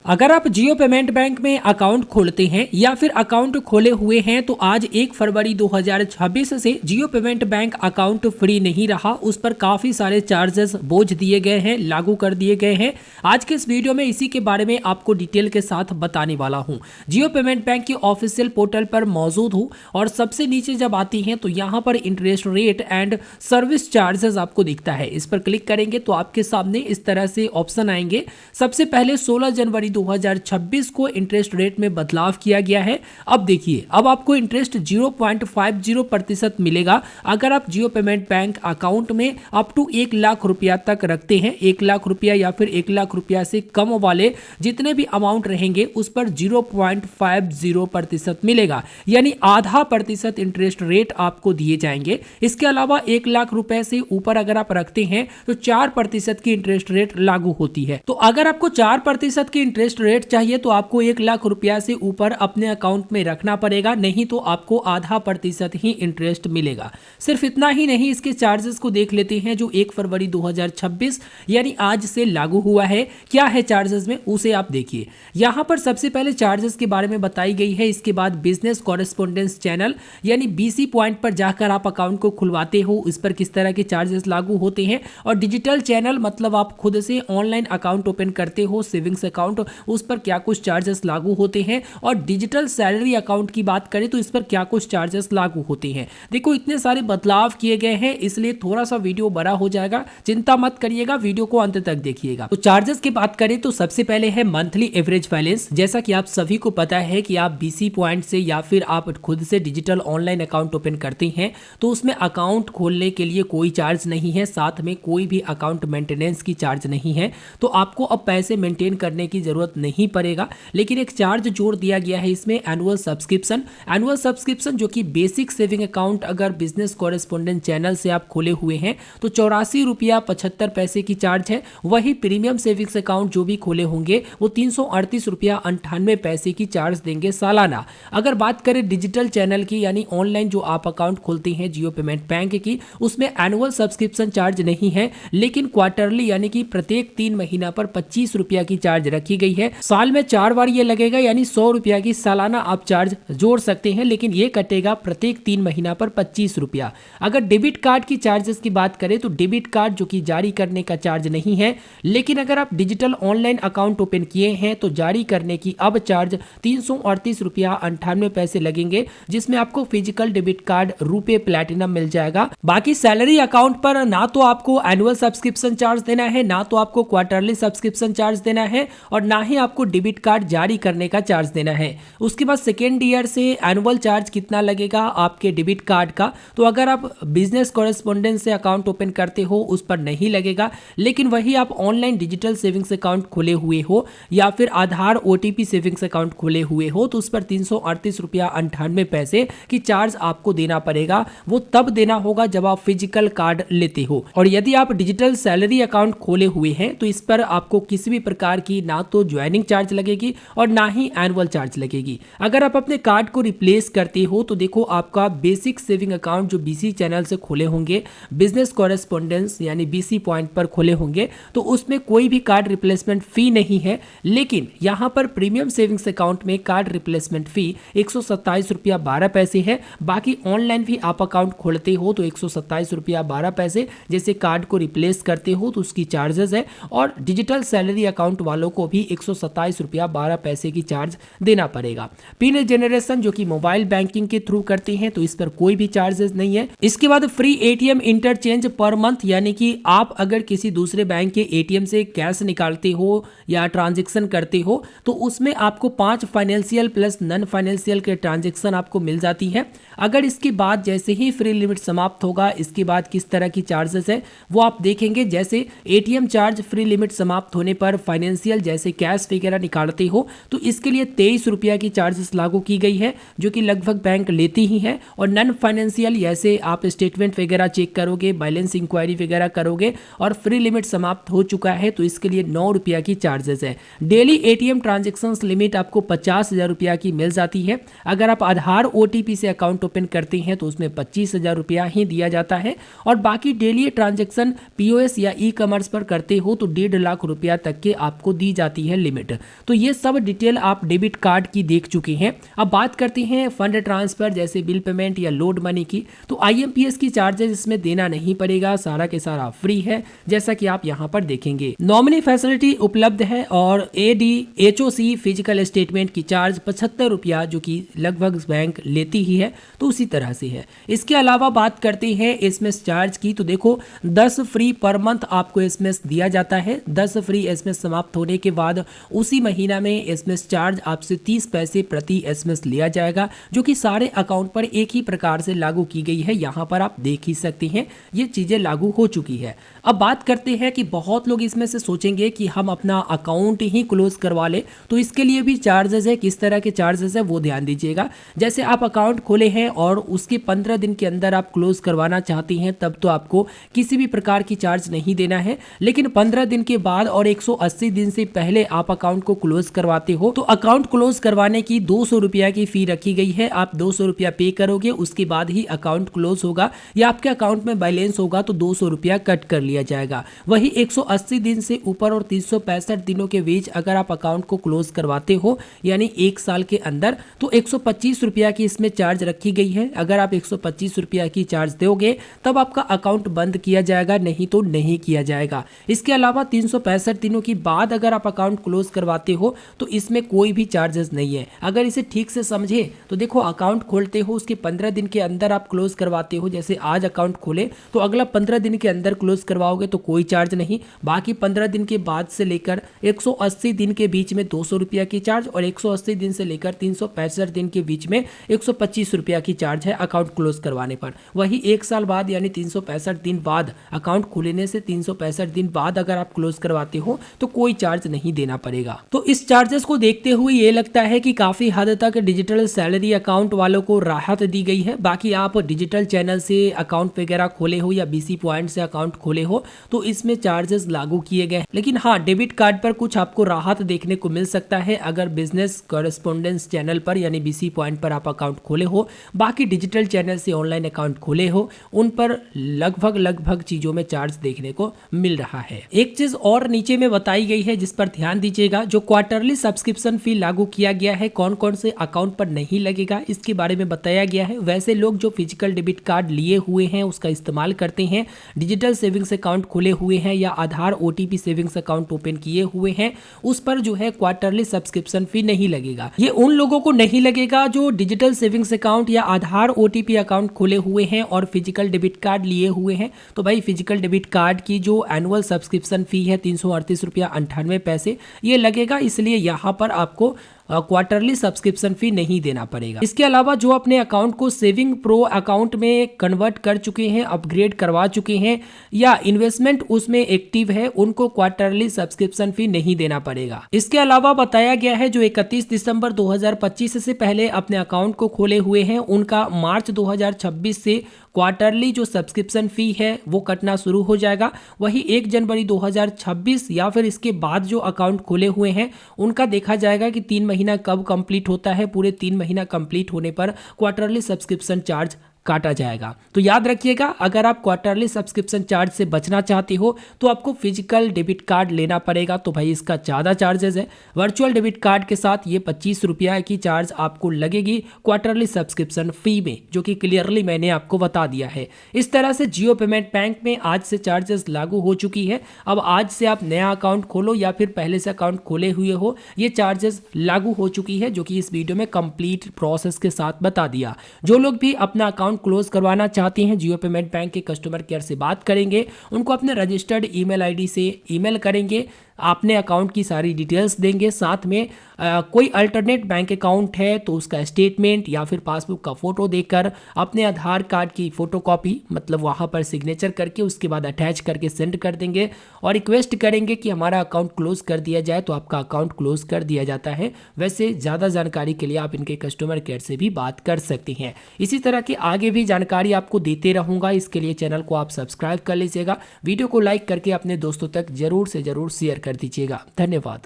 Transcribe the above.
अगर आप जियो payment bank में अकाउंट खोलते हैं या फिर अकाउंट खोले हुए हैं तो आज 1 फरवरी 2026 से जियो पेमेंट बैंक अकाउंट फ्री नहीं रहा। उस पर काफ़ी सारे चार्जेस बोझ दिए गए हैं, लागू कर दिए गए हैं। आज के इस वीडियो में इसी के बारे में आपको डिटेल के साथ बताने वाला हूं। जियो पेमेंट बैंक की ऑफिशियल पोर्टल पर मौजूद हूँ और सबसे नीचे जब आती हैं तो यहाँ पर interest rate and service charges आपको दिखता है। इस पर क्लिक करेंगे तो आपके सामने इस तरह से ऑप्शन आएंगे। सबसे पहले 16 जनवरी 2026 को इंटरेस्ट रेट में बदलाव किया गया है। अब देखिए, अब आपको इंटरेस्ट 0.50% मिलेगा अगर आप जियो पेमेंट बैंक अकाउंट में अप टू 1 लाख रुपया तक रखते हैं। 1 लाख रुपया या फिर 1 लाख रुपया से कम वाले जितने भी अमाउंट रहेंगे उस पर 0.50% मिलेगा, यानी आधा प्रतिशत इंटरेस्ट रेट आपको दिए जाएंगे। इसके अलावा 1 लाख रुपए से ऊपर अगर आप रखते हैं तो 4% की इंटरेस्ट रेट लागू होती है। तो अगर आपको 4% की इंटरेस्ट रेट चाहिए तो आपको 1 लाख रुपया से ऊपर अपने अकाउंट में रखना पड़ेगा, नहीं तो आपको आधा प्रतिशत ही इंटरेस्ट मिलेगा। सिर्फ इतना ही नहीं, इसके चार्जेस को देख लेते हैं जो 1 फरवरी 2026 यानी आज से लागू हुआ है। क्या है चार्जेस में, उसे आप देखिए। यहां पर सबसे पहले चार्जेस के बारे में बताई गई है। इसके बाद बिजनेस कॉरेस्पोंडेंस चैनल यानी बीसी पॉइंट पर जाकर आप अकाउंट को खुलवाते हो, इस पर किस तरह के चार्जेस लागू होते हैं। और डिजिटल चैनल मतलब आप खुद से ऑनलाइन अकाउंट ओपन करते हो, सेविंग्स अकाउंट, उस पर क्या कुछ चार्जेस लागू होते हैं। और डिजिटल सैलरी अकाउंट की बात करें तो इस पर क्या कुछ चार्जेस लागू होते हैं। देखो, इतने सारे बदलाव किए गए हैं, इसलिए थोड़ा सा वीडियो बड़ा हो जाएगा, चिंता मत करिएगा, वीडियो को अंत तक देखिएगा। तो चार्जेस की बात करें तो सबसे पहले है मंथली एवरेज बैलेंस। जैसा कि आप सभी को पता है कि आप बीसी पॉइंट से या फिर आप खुद से डिजिटल ऑनलाइन अकाउंट ओपन करते हैं तो उसमें अकाउंट खोलने के लिए कोई चार्ज नहीं है, साथ में कोई भी अकाउंट मेंटेनेंस की चार्ज नहीं है। तो आपको अब पैसे मेंटेन करने की जरूरत नहीं पड़ेगा। लेकिन एक चार्ज जोड़ दिया गया है इसमें, एनुअल सब्सक्रिप्शन। एनुअल सब्सक्रिप्शन जो कि बेसिक सेविंग अकाउंट अगर बिजनेस कॉरेस्पोंडेंट चैनल से आप खोले हुए हैं तो 84 रुपया 75 पैसे की चार्ज है। वही प्रीमियम सेविंग्स अकाउंट जो भी खोले होंगे वो 338 रुपया 98 पैसे की चार्ज देंगे सालाना। अगर बात करें डिजिटल चैनल की यानी ऑनलाइन जो आप अकाउंट खोलते हैं जियो पेमेंट बैंक की, उसमें एनुअल सब्सक्रिप्शन चार्ज नहीं है, लेकिन क्वार्टरली यानी कि प्रत्येक 3 महीना पर 25 रुपया की चार्ज रखी गई है। साल में 4 बार ये लगेगा, यानी 100 रुपया की सालाना आप चार्ज जोड़ सकते हैं, लेकिन ये कटेगा प्रत्येक 3 महीना पर 25 रुपया। अगर डेबिट कार्ड की चार्जेस की बात करें तो डेबिट कार्ड जो कि जारी करने का चार्ज नहीं है, लेकिन अगर आप डिजिटल ऑनलाइन अकाउंट ओपन किए हैं तो जारी करने की अब चार्ज 338 रुपया 98 पैसे लगेंगे, जिसमें आपको physical debit card RuPay platinum मिल जाएगा। बाकी सैलरी अकाउंट पर ना तो आपको एनुअल सब्सक्रिप्शन चार्ज देना है, ना तो आपको क्वार्टरली सब्सक्रिप्शन चार्ज देना है, और ना ही आपको डेबिट कार्ड जारी करने का चार्ज देना है। उसके बाद सेकेंड ईयर से एनुअल चार्ज कितना लगेगा आपके डेबिट कार्ड का, तो अगर आप बिजनेस कॉरेस्पोंडेंस से अकाउंट ओपन करते हो उस पर नहीं लगेगा, लेकिन वही आप ऑनलाइन डिजिटल सेविंग्स अकाउंट खोले हुए हो या फिर आधार ओटीपी सेविंग्स अकाउंट खोले हुए हो तो उस पर 338 रुपया 98 पैसे की चार्ज आपको देना पड़ेगा। वो तब देना होगा जब आप फिजिकल कार्ड लेते हो। और यदि आप डिजिटल सैलरी अकाउंट खोले हुए हैं तो इस पर आपको किसी भी प्रकार की ना तो ज्वाइनिंग चार्ज लगेगी और ना ही एनुअल चार्ज लगेगी। अगर आप अपने कार्ड को रिप्लेस करते हो तो देखो, आपका बेसिक सेविंग अकाउंट जो बीसी चैनल से खोले होंगे, बिजनेस कॉरेस्पोंडेंस यानी बीसी पॉइंट पर खोले होंगे, तो उसमें कोई भी कार्ड रिप्लेसमेंट फी नहीं है। लेकिन यहाँ पर प्रीमियम सेविंग्स अकाउंट में कार्ड रिप्लेसमेंट फी 127 रुपया 12 पैसे है। बाकी ऑनलाइन भी आप अकाउंट खोलते हो तो 127 रुपया 12 पैसे, जैसे कार्ड को रिप्लेस करते हो तो उसकी चार्जेस है। और डिजिटल सैलरी अकाउंट वालों को भी 127 रुपया 12 पैसे की चार्ज देना पड़ेगा। पिन जनरेशन जो कि मोबाइल बैंकिंग के थ्रू करते हैं तो इस पर कोई भी चार्जेस नहीं है। इसके बाद free ATM interchange per month, यानी कि आप अगर किसी दूसरे बैंक के एटीएम से कैश निकालते हो या ट्रांजेक्शन करते हो तो उसमें आपको 5 फाइनेंशियल प्लस नॉन फाइनेंशियल के ट्रांजेक्शन आपको मिल जाती है। अगर इसके बाद जैसे ही फ्री लिमिट समाप्त होगा, इसके बाद किस तरह की चार्जेस है वो आप देखेंगे। जैसे एटीएम चार्ज फ्री लिमिट समाप्त होने पर फाइनेंशियल जैसे कैश वगैरह निकालते हो तो इसके लिए 23 रुपया की चार्जेस लागू की गई है, जो कि लगभग बैंक लेती ही है। और नॉन फाइनेंशियल जैसे आप स्टेटमेंट वगैरह चेक करोगे, बैलेंस इंक्वायरी वगैरह करोगे और फ्री लिमिट समाप्त हो चुका है तो इसके लिए 9 रुपया की चार्जेस है। डेली एटीएम ट्रांजेक्शन्स लिमिट आपको 50,000 रुपया की मिल जाती है। अगर आप आधार ओटीपी से अकाउंट ओपन करते हैं तो उसमें 25,000 रुपया ही दिया जाता है। और बाकी डेली ट्रांजेक्शन पीओएस या ई कॉमर्स पर करते हो तो 1.5 लाख रुपया तक के आपको दी जाती है है लिमिट। तो ये सब डिटेल आप डेबिट कार्ड की देख चुके हैं। अब बात करते हैं फंड ट्रांसफर जैसे बिल पेमेंट या लोड मनी की। तो IMPS की चार्जेस इसमें देना नहीं पड़ेगा, सारा के सारा फ्री है जैसा कि आप यहाँ पर देखेंगे। नॉमिनी फैसिलिटी उपलब्ध है और ADHOC फिजिकल स्टेटमेंट की चार्ज 75 रुपया जो कि लगभग बैंक लेती ही है, तो उसी तरह से है। इसके अलावा बात करते हैं SMS चार्ज की। तो देखो 10 फ्री पर मंथ आपको SMS दिया जाता है। 10 फ्री SMS समाप्त होने के बाद उसी महीना में SMS चार्ज आपसे 30 पैसे प्रति SMS लिया जाएगा, जो कि सारे अकाउंट पर एक ही प्रकार से लागू की गई है। यहाँ पर आप देख ही सकते हैं ये चीजें लागू हो चुकी है। अब बात करते हैं कि बहुत लोग इसमें से सोचेंगे कि हम अपना अकाउंट ही क्लोज करवा ले, तो इसके लिए भी चार्जेस है। किस तरह के चार्जेस है वो ध्यान दीजिएगा। जैसे आप अकाउंट खोले हैं और उसके 15 दिन के अंदर आप क्लोज करवाना चाहते हैं, तब तो आपको किसी भी प्रकार की चार्ज नहीं देना है। लेकिन 15 दिन के बाद और 180 दिन से पहले आप अकाउंट को क्लोज करवाते हो तो अकाउंट क्लोज करवाने की 200 रुपया की फी रखी गई है। आप 200 रुपया पे करोगे, उसके बाद ही अकाउंट क्लोज होगा, या आपके अकाउंट में बैलेंस होगा तो 200 रुपया कट कर लिया जाएगा। वही 180 दिन से ऊपर और 365 दिनों के बीच अगर आप अकाउंट को क्लोज करवाते हो यानी 1 साल के अंदर, तो 125 रुपया की इसमें चार्ज रखी गई है। अगर आप 125 रुपया की चार्ज दोगे तब आपका अकाउंट बंद किया जाएगा, नहीं तो नहीं किया जाएगा। इसके अलावा 365 दिनों के बाद अगर आप अकाउंट क्लोज करवाते हो तो इसमें कोई भी चार्जेस नहीं है। अगर इसे ठीक से समझे तो देखो, अकाउंट खोलते हो उसके 15 दिन के अंदर आप क्लोज करवाते हो। जैसे आज अकाउंट खोले तो अगला 15 दिन के अंदर क्लोज करवाओगे तो कोई चार्ज नहीं। बाकी 15 दिन के बाद से लेकर 180 दिन के बीच में 200 रुपया की चार्ज, और 180 दिन से लेकर 365 दिन के बीच में 125 रुपया की चार्ज है अकाउंट क्लोज करवाने पर। वही 1 साल बाद यानी 365 दिन बाद, अकाउंट खुलने से 365 दिन बाद अगर आप क्लोज करवाते हो तो कोई चार्ज नहीं देना पड़ेगा। तो इस चार्जेस को देखते हुए ये लगता है कि काफी हद तक डिजिटल सैलरी अकाउंट वालों को राहत दी गई है। बाकी आप डिजिटल चैनल से अकाउंट वगैरह खोले हो या BC पॉइंट से अकाउंट खोले हो तो इसमें चार्जेस लागू किए गए। लेकिन हाँ, डेबिट कार्ड पर कुछ आपको राहत देखने को मिल सकता है अगर बिजनेस कॉरेस्पोंडेंस चैनल पर यानी BC पॉइंट पर आप अकाउंट खोले हो। बाकी डिजिटल चैनल से ऑनलाइन अकाउंट खोले हो उन पर लगभग चीजों में चार्ज देखने को मिल रहा है। एक चीज और नीचे में बताई गई है जिस पर ध्यान दीजिएगा, जो क्वार्टरली सब्सक्रिप्शन फी लागू किया गया है कौन कौन से अकाउंट पर नहीं लगेगा इसके बारे में बताया गया है। वैसे लोग जो फिजिकल डेबिट कार्ड लिए हुए हैं उसका इस्तेमाल करते हैं, डिजिटल सेविंग्स अकाउंट खोले हुए हैं या आधार OTP सेविंग्स अकाउंट ओपन किए हुए हैं, उस पर जो है क्वार्टरली सब्सक्रिप्शन फी नहीं लगेगा। ये उन लोगों को नहीं लगेगा जो डिजिटल सेविंग्स अकाउंट या आधार OTP अकाउंट खोले हुए हैं और फिजिकल डेबिट कार्ड लिए हुए हैं। तो भाई फिजिकल डेबिट कार्ड की जो एनुअल सब्सक्रिप्शन फी है 338 रुपया 98 पैसे ये लगेगा, इसलिए यहाँ पर आपको क्वार्टरली सब्सक्रिप्शन फी नहीं देना पड़ेगा। इसके अलावा जो अपने अकाउंट को सेविंग प्रो अकाउंट में कन्वर्ट कर चुके हैं, अपग्रेड करवा चुके हैं या इन्वेस्टमेंट उसमें एक्टिव है, उनको क्वार्टरली सब्सक्रिप्शन फी नहीं देना पड़ेगा। इसके अलावा बताया गया है जो 31 दिसंबर 2025 से पहले अपने अकाउंट को खोले हुए हैं उनका मार्च 2026 से क्वार्टरली जो सब्सक्रिप्शन फी है वो कटना शुरू हो जाएगा। वही 1 जनवरी 2026 या फिर इसके बाद जो अकाउंट खोले हुए हैं उनका देखा जाएगा कि 3 महीना कब कंप्लीट होता है। पूरे 3 महीना कंप्लीट होने पर क्वार्टरली सब्सक्रिप्शन चार्ज काटा जाएगा। तो याद रखिएगा, अगर आप क्वार्टरली सब्सक्रिप्शन चार्ज से बचना चाहते हो तो आपको फिजिकल डेबिट कार्ड लेना पड़ेगा, तो भाई इसका ज़्यादा चार्जेस है। वर्चुअल डेबिट कार्ड के साथ ये 25 रुपया की चार्ज आपको लगेगी क्वार्टरली सब्सक्रिप्शन फी में, जो कि क्लियरली मैंने आपको बता दिया है। इस तरह से जियो पेमेंट बैंक में आज से चार्जेस लागू हो चुकी है। अब आज से आप नया अकाउंट खोलो या फिर पहले से अकाउंट खोले हुए हो, ये चार्जेस लागू हो चुकी है, जो कि इस वीडियो में कंप्लीट प्रोसेस के साथ बता दिया। जो लोग भी अपना अकाउंट क्लोज करवाना चाहते हैं जियो पेमेंट बैंक के कस्टमर केयर से बात करेंगे, उनको अपने रजिस्टर्ड ईमेल आईडी से ईमेल करेंगे, आपने अकाउंट की सारी डिटेल्स देंगे, साथ में कोई अल्टरनेट बैंक अकाउंट है तो उसका स्टेटमेंट या फिर पासबुक का फोटो देकर अपने आधार कार्ड की फोटोकॉपी मतलब वहाँ पर सिग्नेचर करके उसके बाद अटैच करके सेंड कर देंगे और रिक्वेस्ट करेंगे कि हमारा अकाउंट क्लोज कर दिया जाए, तो आपका अकाउंट क्लोज कर दिया जाता है। वैसे ज़्यादा जानकारी के लिए आप इनके कस्टमर केयर से भी बात कर सकते हैं। इसी तरह की आगे भी जानकारी आपको देते रहूँगा, इसके लिए चैनल को आप सब्सक्राइब कर लीजिएगा, वीडियो को लाइक करके अपने दोस्तों तक जरूर से जरूर शेयर कर दीजिएगा। धन्यवाद।